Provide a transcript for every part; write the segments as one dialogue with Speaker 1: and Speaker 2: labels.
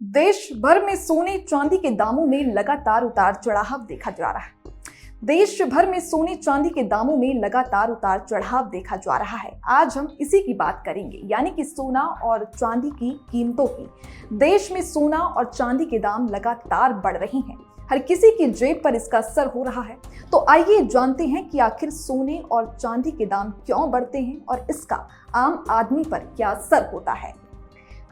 Speaker 1: देश भर में सोने चांदी के दामों में लगातार उतार चढ़ाव देखा जा रहा है। देश भर में सोने चांदी के दामों में लगातार उतार चढ़ाव देखा जा रहा है। आज हम इसी की बात करेंगे, यानी कि सोना और चांदी की कीमतों की। देश में सोना और चांदी के दाम लगातार बढ़ रहे हैं। हर किसी की जेब पर इसका असर हो रहा है। तो आइए जानते हैं कि आखिर सोने और चांदी के दाम क्यों बढ़ते हैं और इसका आम आदमी पर क्या असर होता है।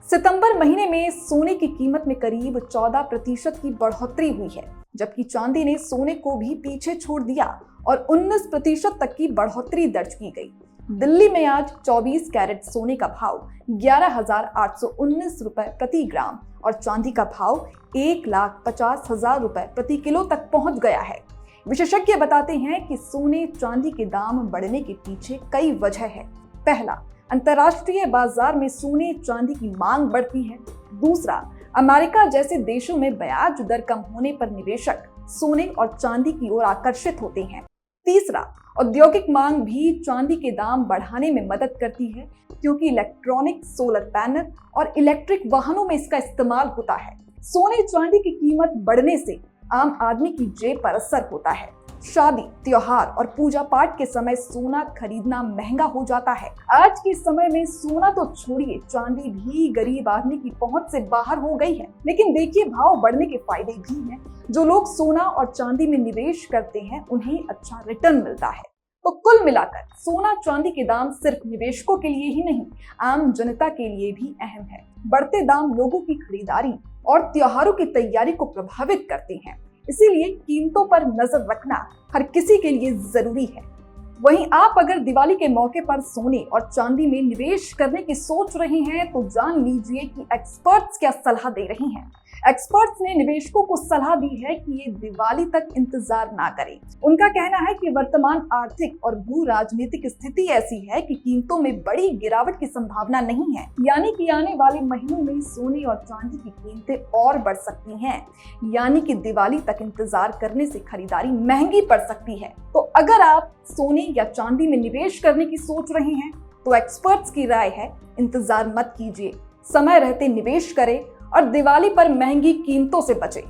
Speaker 1: सितंबर महीने में सोने की कीमत में करीब 14% की बढ़ोतरी हुई है, जबकि चांदी ने सोने को भी पीछे छोड़ दिया और 19% तक की बढ़ोतरी दर्ज की गई। दिल्ली में आज 24 कैरेट सोने का भाव 11,819 रुपए प्रति ग्राम और चांदी का भाव 1,50,000 रुपए प्रति किलो तक पहुंच गया है। विशेषज्ञ बताते हैं कि सोने चांदी के दाम बढ़ने के पीछे कई वजह है। पहला, अंतर्राष्ट्रीय बाजार में सोने चांदी की मांग बढ़ती है। दूसरा, अमेरिका जैसे देशों में ब्याज दर कम होने पर निवेशक सोने और चांदी की ओर आकर्षित होते हैं। तीसरा, औद्योगिक मांग भी चांदी के दाम बढ़ाने में मदद करती है, क्योंकि इलेक्ट्रॉनिक, सोलर पैनल और इलेक्ट्रिक वाहनों में इसका इस्तेमाल होता है। सोने चांदी की कीमत बढ़ने से आम आदमी की जेब पर असर होता है। शादी, त्योहार और पूजा पाठ के समय सोना खरीदना महंगा हो जाता है। आज के समय में सोना तो छोड़िए, चांदी भी गरीब आदमी की पहुंच से बाहर हो गई है। लेकिन देखिए, भाव बढ़ने के फायदे भी हैं। जो लोग सोना और चांदी में निवेश करते हैं, उन्हें अच्छा रिटर्न मिलता है। तो कुल मिलाकर सोना चांदी के दाम सिर्फ निवेशकों के लिए ही नहीं, आम जनता के लिए भी अहम है। बढ़ते दाम लोगों की खरीदारी और त्योहारों की तैयारी को प्रभावित करते हैं, इसीलिए कीमतों पर नजर रखना हर किसी के लिए जरूरी है। वहीं आप अगर दिवाली के मौके पर सोने और चांदी में निवेश करने की सोच रहे हैं, तो जान लीजिए कि एक्सपर्ट्स क्या सलाह दे रहे हैं। एक्सपर्ट्स ने निवेशकों को सलाह दी है कि ये दिवाली तक इंतजार ना करें। उनका कहना है कि वर्तमान आर्थिक और भू राजनीतिक स्थिति ऐसी है कि कीमतों में बड़ी गिरावट की संभावना नहीं है, यानी कि आने वाले महीनों में सोने और चांदी की कीमतें और बढ़ सकती हैं, यानी कि दिवाली तक इंतजार करने से खरीदारी महंगी पड़ सकती है। तो अगर आप सोने या चांदी में निवेश करने की सोच रहे हैं, तो एक्सपर्ट्स की राय है, इंतजार मत कीजिए, समय रहते निवेश करें और दिवाली पर महंगी कीमतों से बचें।